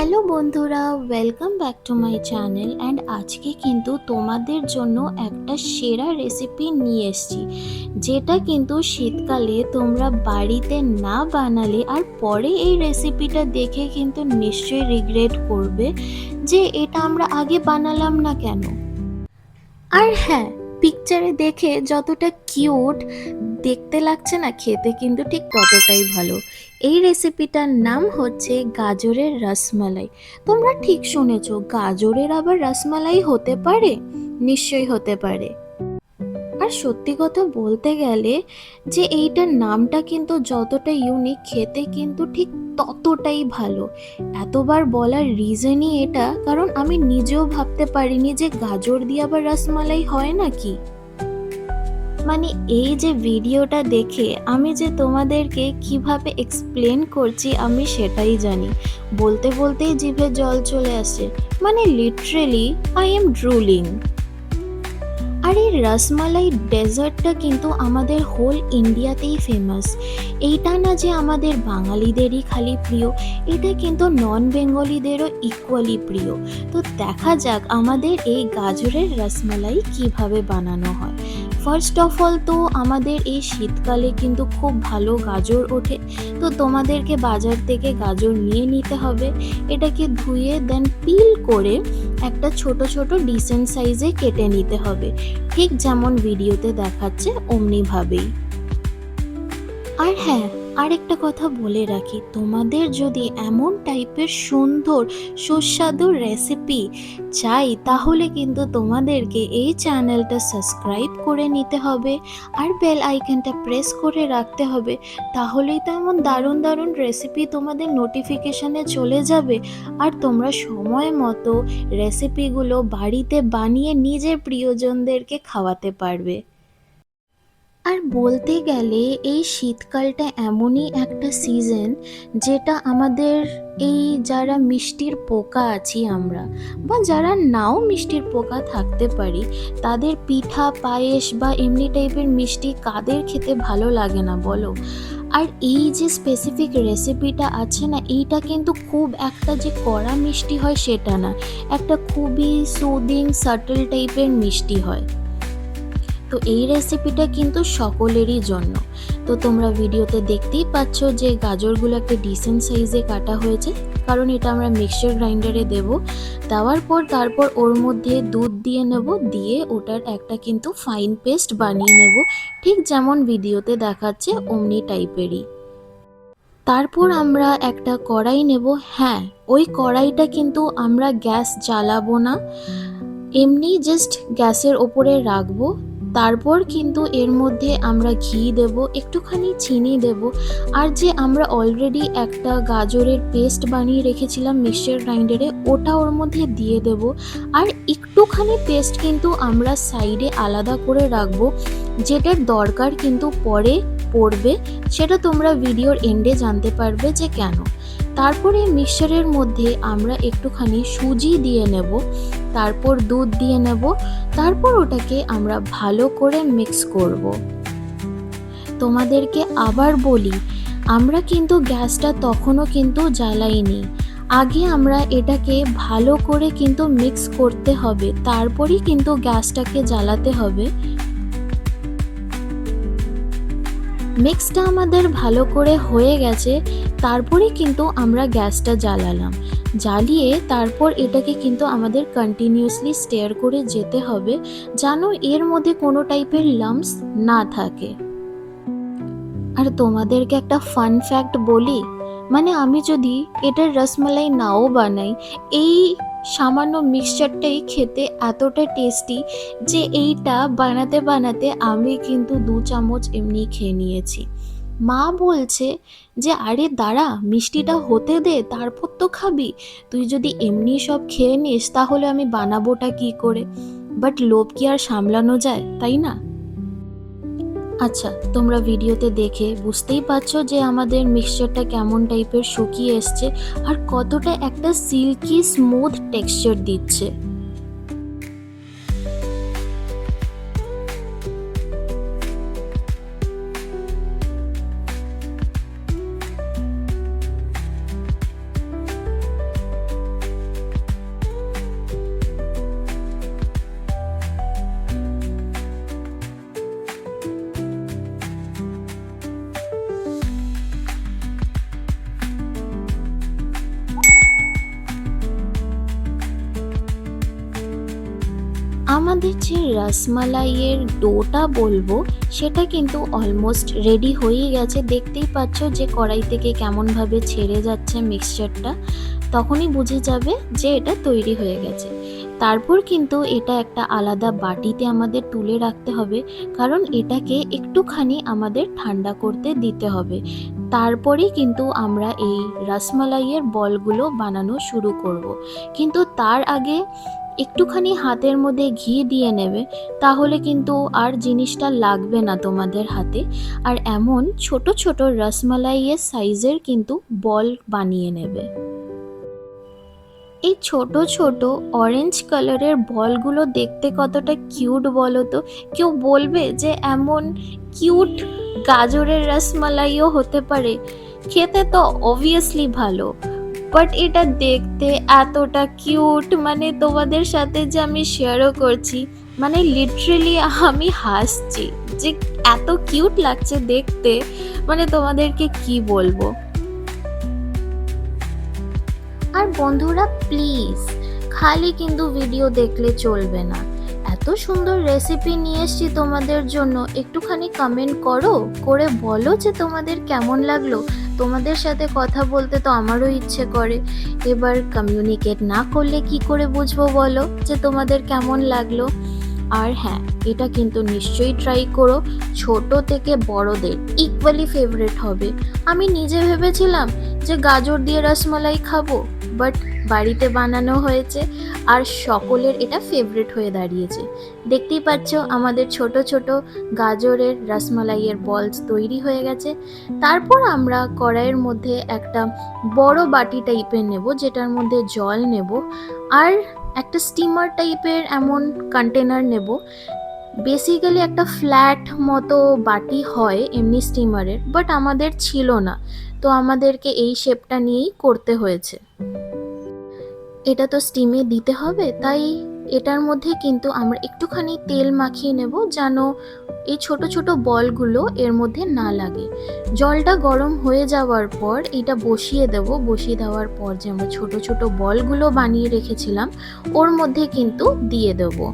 Hello বন্ধুরা, welcome back to my channel. And আজকে কিন্তু তোমাদের জন্য একটা সেরা রেসিপি নিয়ে এসেছি, যেটা কিন্তু শীতকালে তোমরা বাড়িতে না বানালে আর পরে এই রেসিপিটা দেখে কিন্তু নিশ্চয়ই রিগ্রেট করবে যে এটা আমরা আগে বানালাম না কেন। আর হ্যাঁ, পিকচারে দেখে যতটা কিউট দেখতে লাগছে না, খেতে কিন্তু ঠিক ততটাই ভালো। এই রেসিপিটার নাম হচ্ছে গাজরের রসমালাই। তোমরা ঠিক শুনেছো, গাজরের আবার রসমালাই হতে পারে? নিশ্চয়ই হতে পারে। আর সত্যি কথা বলতে গেলে যে এইটার নামটা কিন্তু যতটা ইউনিক, খেতে কিন্তু ঠিক ততটাই ভালো। এতবার বলার রিজনই এটা, কারণ আমি নিজেও ভাবতে পারিনি যে গাজর দিয়ে আবার রসমালাই হয় নাকি। মানে এই যে ভিডিওটা দেখে আমি যে তোমাদেরকে কিভাবে এক্সপ্লেন করছি আমি সেটাই জানি। বলতে বলতেই জিভে জল চলে আসে, মানে লিটারেলি আই এম ড্রুলিং। আর এই রসমালাই ডেজার্টটা কিন্তু আমাদের হোল ইন্ডিয়াতেই ফেমাস। এইটা না যে আমাদের বাঙালিদেরই খালি প্রিয়, এটা কিন্তু নন বেঙ্গলিদেরও ইকুয়ালি প্রিয়। তো দেখা যাক আমাদের এই গাজরের রসমালাই কিভাবে বানানো হয়। ফার্স্ট অফ অল তো আমাদের এই শীতকালে কিন্তু খুব ভালো গাজর ওঠে। তো তোমাদেরকে বাজার থেকে গাজর নিয়ে নিতে হবে। এটাকে ধুয়ে দেন পিল করে একটা ছোট ছোট ডিসেন্ট সাইজে কেটে নিতে হবে, ঠিক যেমন ভিডিওতে দেখাচ্ছে অমনিভাবেই। আর হ্যাঁ, আরেকটা কথা বলে রাখি, তোমাদের যদি এমন টাইপের সুন্দর সুস্বাদু রেসিপি চাই তাহলে কিন্তু তোমাদেরকে এই চ্যানেলটা সাবস্ক্রাইব করে নিতে হবে আর বেল আইকনটা প্রেস করে রাখতে হবে। তাহলেই তো এমন দারুণ দারুণ রেসিপি তোমাদের নোটিফিকেশানে চলে যাবে আর তোমরা সময় মতো রেসিপিগুলো বাড়িতে বানিয়ে নিজের প্রিয়জনদেরকে খাওয়াতে পারবে। আর বলতে গেলে এই শীতকালটা এমনই একটা সিজন যেটা আমাদের এই যারা মিষ্টির পোকা আছি আমরা, বা যারা নাও মিষ্টির পোকা থাকতে পারি, তাদের পিঠা পায়েস বা এমনি টাইপের মিষ্টি কাদের খেতে ভালো লাগে না বলো। আর এই যে স্পেসিফিক রেসিপিটা আছে না, এইটা কিন্তু খুব একটা যে কড়া মিষ্টি হয় সেটা না, একটা খুবই সুদিং সাটল টাইপের মিষ্টি হয়। তো এই রেসিপিটা কিন্তু সকলেরই জন্য। তো তোমরা ভিডিওতে দেখতেই পাচ্ছ যে গাজরগুলো একটা ডিসেন্ট সাইজে কাটা হয়েছে, কারণ এটা আমরা মিক্সচার গ্রাইন্ডারে দেব। দেওয়ার পর তারপর ওর মধ্যে দুধ দিয়ে নেব, দিয়ে ওটার একটা কিন্তু ফাইন পেস্ট বানিয়ে নেব, ঠিক যেমন ভিডিওতে দেখাচ্ছে অমনি টাইপেরই। তারপর আমরা একটা কড়াই নেব। হ্যাঁ, ওই কড়াইটা কিন্তু আমরা গ্যাস জ্বালাবো না, এমনি জাস্ট গ্যাসের ওপরে রাখবো। তারপর কিন্তু এর মধ্যে আমরা ঘি দেব, একটুখানি চিনি দেব, আর যে আমরা অলরেডি একটা গাজরের পেস্ট বানিয়ে রেখেছিলাম মিক্সচার গ্রাইন্ডারে, ওটা ওর মধ্যে দিয়ে দেব। আর একটুখানি পেস্ট কিন্তু আমরা সাইডে আলাদা করে রাখবো, যেটার দরকার কিন্তু পরে পড়বে, সেটা তোমরা ভিডিওর এন্ডে জানতে পারবে যে কেন। তারপরে মিক্সচারের মধ্যে আমরা একটুখানি সুজি দিয়ে নেব, তারপর দুধ দিয়ে নেব, তারপর ওটাকে আমরা ভালো করে মিক্স করব। তোমাদেরকে আবার বলি, আমরা কিন্তু গ্যাসটা তখনও কিন্তু জ্বালাইনি, আগে আমরা এটাকে ভালো করে কিন্তু মিক্স করতে হবে, তারপরই কিন্তু গ্যাসটাকে জ্বালাতে হবে। মিক্সটা আমাদের ভালো করে হয়ে গেছে, তারপরে কিন্তু আমরা গ্যাসটা জ্বালালাম। জ্বালিয়ে তারপর এটাকে কিন্তু আমাদের কন্টিনিউয়াসলি স্টেয়ার করে যেতে হবে, যেন এর মধ্যে কোনো টাইপের লাম্পস না থাকে। আর তোমাদেরকে একটা ফান ফ্যাক্ট বলি, মানে আমি যদি এটার রসমালাই নাও বানাই, এই সামান্য মিক্সচারটাই খেতে এতটা টেস্টি যে এইটা বানাতে বানাতে আমি কিন্তু 2 চামচ এমনি খেয়ে নিয়েছি। মা বলছে যে আরে দাঁড়া, মিষ্টিটা হতে দে তারপর তো খাবি, তুই যদি এমনি সব খেয়ে নিস তাহলে আমি বানাবোটা কি করে। বাট লোভ কি আর সামলানো যায়, তাই না? আচ্ছা, তোমরা ভিডিওতে দেখে বুঝতেই পারছো যে আমাদের মিক্সচারটা কেমন টাইপের শুকিয়ে এসছে আর কতটা একটা সিল্কি স্মুথ টেক্সচার দিচ্ছে। আমাদের যে রসমালাইয়ের ডোটা বলবো সেটা কিন্তু অলমোস্ট রেডি হয়ে গেছে। দেখতেই পাচ্ছ যে কড়াই থেকে কেমনভাবে ছেড়ে যাচ্ছে মিক্সচারটা, তখনই বুঝে যাবে যে এটা তৈরি হয়ে গেছে। তারপর কিন্তু এটা একটা আলাদা বাটিতে আমাদের তুলে রাখতে হবে, কারণ এটাকে একটুখানি আমাদের ঠান্ডা করতে দিতে হবে। তারপরেই কিন্তু আমরা এই রসমালাইয়ের বলগুলো বানানো শুরু করব। কিন্তু তার আগে একটুখানি হাতের মধ্যে ঘি দিয়ে নেবে, তাহলে কিন্তু আর জিনিসটা লাগবে না তোমাদের হাতে। আর এমন ছোট ছোট রসমালাইয়ের সাইজের কিন্তু বল বানিয়ে নেবে। এই ছোট ছোট অরেঞ্জ কালারের বলগুলো দেখতে কতটা কিউট বলো তো। কেউ বলবে যে এমন কিউট গাজরের রসমালাইও হতে পারে? খেতে তো অবভিয়াসলি ভালো, বাট এটা দেখতে এতটা কিউট, মানে তোমাদের সাথে যে আমি শেয়ারও করছি, মানে লিটারেলি আমি হাসছি যে এত কিউট লাগছে দেখতে, মানে তোমাদেরকে কি বলবো। আর বন্ধুরা প্লিজ খালি কিন্তু ভিডিও দেখলে চলবে না, এত সুন্দর রেসিপি নিয়ে এসেছি তোমাদের জন্য, একটুখানি কমেন্ট করো, করে বলো যে তোমাদের কেমন লাগলো। তোমাদের সাথে কথা বলতে তো আমারও ইচ্ছে করে, এবার কমিউনিকেট না করলে কি করে বুঝবো বলো যে তোমাদের কেমন লাগলো। আর হ্যাঁ, এটা কিন্তু নিশ্চয়ই ট্রাই করো, ছোট থেকে বড়দের ইকুয়ালি ফেভারিট হবে। আমি নিজে ভেবেছিলাম যে গাজর দিয়ে রসমালাই খাবো, বাট বাড়িতে বানানো হয়েছে আর সকলের এটা ফেভারিট হয়ে দাঁড়িয়েছে। দেখতেই পাচ্ছ আমাদের ছোট ছোট গাজরের রসমালাইয়ের বলস তৈরি হয়ে গেছে। তারপর আমরা কড়াইয়ের মধ্যে একটা বড় বাটি টাইপের নেব, যেটার মধ্যে জল নেব, আর একটা স্টিমার টাইপের এমন কন্টেনার নেব। বেসিক্যালি একটা ফ্ল্যাট মতো বাটি হয় এমনি স্টিমারের, বাট আমাদের ছিল না, তো আমাদেরকে এই শেপটা নিয়েই করতে হয়েছে। এটা তো স্টিমে দিতে হবে, তাই এটার মধ্যে কিন্তু আমরা একটুখানি তেল মাখিয়ে নেব, যেন এই ছোট ছোট বলগুলো এর মধ্যে না লাগে। জলটা গরম হয়ে যাওয়ার পর এটা বসিয়ে দেব, বসিয়ে দেওয়ার পর যে আমরা ছোট ছোট বলগুলো বানিয়ে রেখেছিলাম ওর মধ্যে কিন্তু দিয়ে দেবো।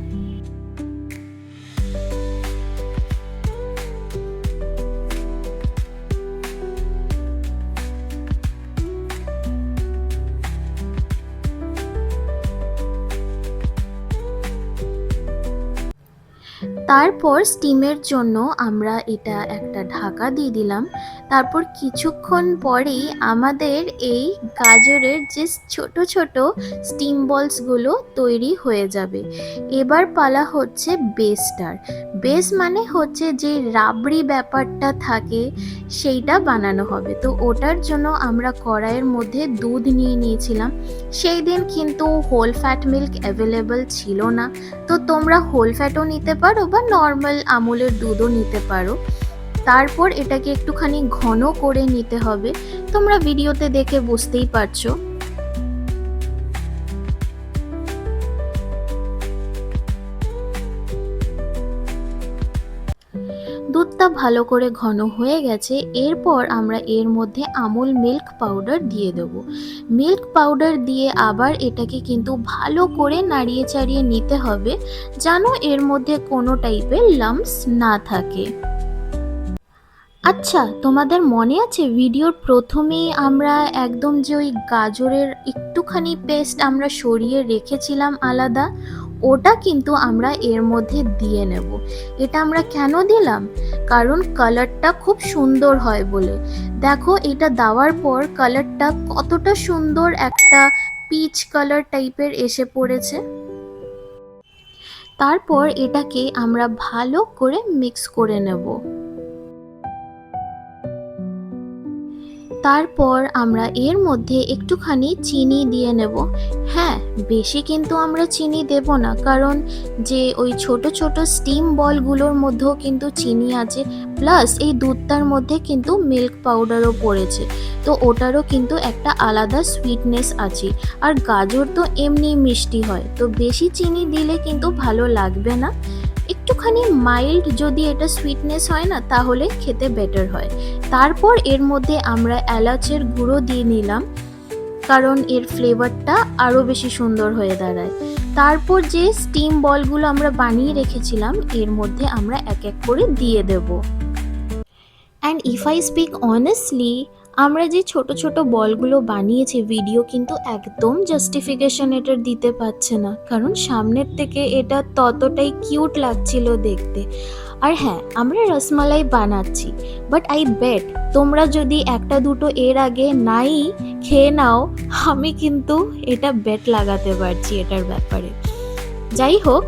তারপর স্টিমের জন্য আমরা এটা একটা ঢাকা দিয়ে দিলাম। তারপর কিছুক্ষণ পরেই আমাদের এই গাজরের যে ছোট ছোট স্টিম বলসগুলো তৈরি হয়ে যাবে। এবার পালা হচ্ছে বেসটার। বেস মানে হচ্ছে যে রাবড়ি ব্যাপারটা থাকে সেইটা বানানো হবে। তো ওটার জন্য আমরা কড়াইয়ের মধ্যে দুধ নিয়ে নিয়েছিলাম। সেই দিন কিন্তু হোল ফ্যাট মিল্ক অ্যাভেলেবল ছিল না, তো তোমরা হোল ফ্যাটও নিতে পারো বা নর্মাল আমুলের দুধও নিতে পারো। তারপর এটাকে একটুখানি ঘন করে নিতে হবে, তোমরা ভিডিওতে দেখে বুঝতেই পারছো। দুধটা ভালো করে ঘন হয়ে গেছে। এরপর আমরা এর মধ্যে আমুল মিল্ক পাউডার দিয়ে দেব। মিল্ক পাউডার দিয়ে আবার এটাকে কিন্তু ভালো করে নাড়িয়ে চাড়িয়ে নিতে হবে, যেন এর মধ্যে কোনো টাইপের লাম্পস না থাকে। আচ্ছা, তোমাদের মনে আছে ভিডিওর প্রথমেই আমরা একদম যে ওই গাজরের একটুখানি পেস্ট আমরা সরিয়ে রেখেছিলাম আলাদা, ওটা কিন্তু আমরা এর মধ্যে দিয়ে নেব। এটা আমরা কেন দিলাম? কারণ কালারটা খুব সুন্দর হয় বলে। দেখো এটা দেওয়ার পর কালারটা কতটা সুন্দর একটা পিচ কালার টাইপের এসে পড়েছে। তারপর এটাকে আমরা ভালো করে মিক্স করে নেব। তারপর আমরা এর মধ্যে একটুখানি চিনি দিয়ে নেব। হ্যাঁ, বেশি কিন্তু আমরা চিনি দেব না, কারণ যে ওই ছোট ছোট স্টিম বলগুলোর মধ্যেও কিন্তু চিনি আছে, প্লাস এই দুধটার মধ্যে কিন্তু মিল্ক পাউডারও পড়েছে, তো ওটারও কিন্তু একটা আলাদা সুইটনেস আছে। আর গাজর তো এমনি মিষ্টি হয়, তো বেশি চিনি দিলে কিন্তু ভালো লাগবে না। একটুখানি মাইল্ড যদি এটা সুইটনেস হয় না, তাহলে খেতে বেটার হয়। তারপর এর মধ্যে আমরা এলাচের গুঁড়ো দিয়ে নিলাম, কারণ এর ফ্লেভারটা আরও বেশি সুন্দর হয়ে দাঁড়ায়। তারপর যে স্টিম বলগুলো আমরা বানিয়ে রেখেছিলাম এর মধ্যে আমরা এক এক করে দিয়ে দেব। And if I speak honestly, আমরা যে ছোট ছোট বলগুলো বানিয়েছি, ভিডিও কিন্তু একদম জাস্টিফিকেশন এটার দিতে পারছে না, কারণ সামনের থেকে এটা ততটাই কিউট লাগছিল দেখতে। আর হ্যাঁ, আমরা রসমালাই বানাচ্ছি, বাট আই বেট তোমরা যদি একটা দুটো এর আগে নাই খেয়ে নাও, আমি কিন্তু এটা বেট লাগাতে পারছি এটার ব্যাপারে। যাই হোক,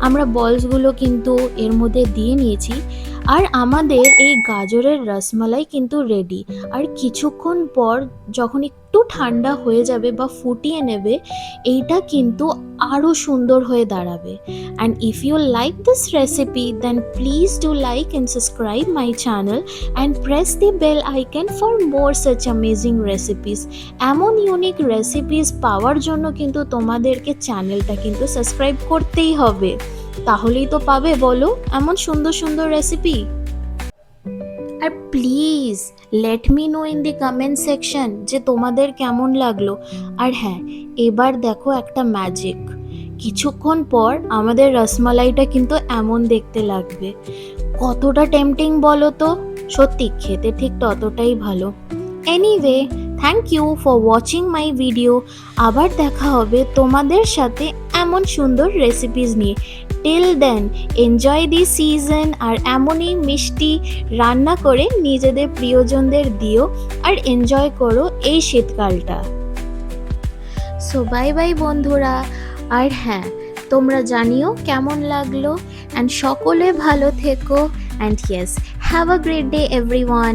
আমরা বলসগুলো কিন্তু এর মধ্যে দিয়ে নিয়েছি, আর আমাদের এই গাজরের রসমালাই কিন্তু রেডি। আর কিছুক্ষণ পর যখন একটু ঠান্ডা হয়ে যাবে বা ফুটিয়ে নেবে, এইটা কিন্তু আরও সুন্দর হয়ে দাঁড়াবে। And if you like this recipe, then please do like and subscribe my channel and press the bell icon for more such amazing recipes. এমন ইউনিক রেসিপিস পাওয়ার জন্য কিন্তু তোমাদেরকে চ্যানেলটা কিন্তু সাবস্ক্রাইব করতেই হবে, তাহলেই তো পাবে বলো এমন সুন্দর সুন্দর রেসিপি। আর please let me know in the comment section যে তোমাদের কেমন লাগলো। আর হ্যাঁ, এবার দেখো একটা ম্যাজিক, কিছুক্ষণ পর আমাদের রসমালাইটা কিন্তু এমন দেখতে লাগবে। কতটা টেম্পটিং বলো তো, সত্যি খেতে ঠিক ততটাই ভালো। Anyway, thank you for watching my video. আবার দেখা হবে তোমাদের সাথে এমন সুন্দর রেসিপিস নিয়ে। Till then enjoy the season, আর এমনই মিষ্টি রান্না করে নিজেদের প্রিয়জনদের দিও আর এনজয় করো এই শীতকালটা। সো বাই বাই বন্ধুরা। আর হ্যাঁ, তোমরা জানিও কেমন লাগলো, অ্যান্ড সকলে ভালো থেকো, and yes, have a great day everyone.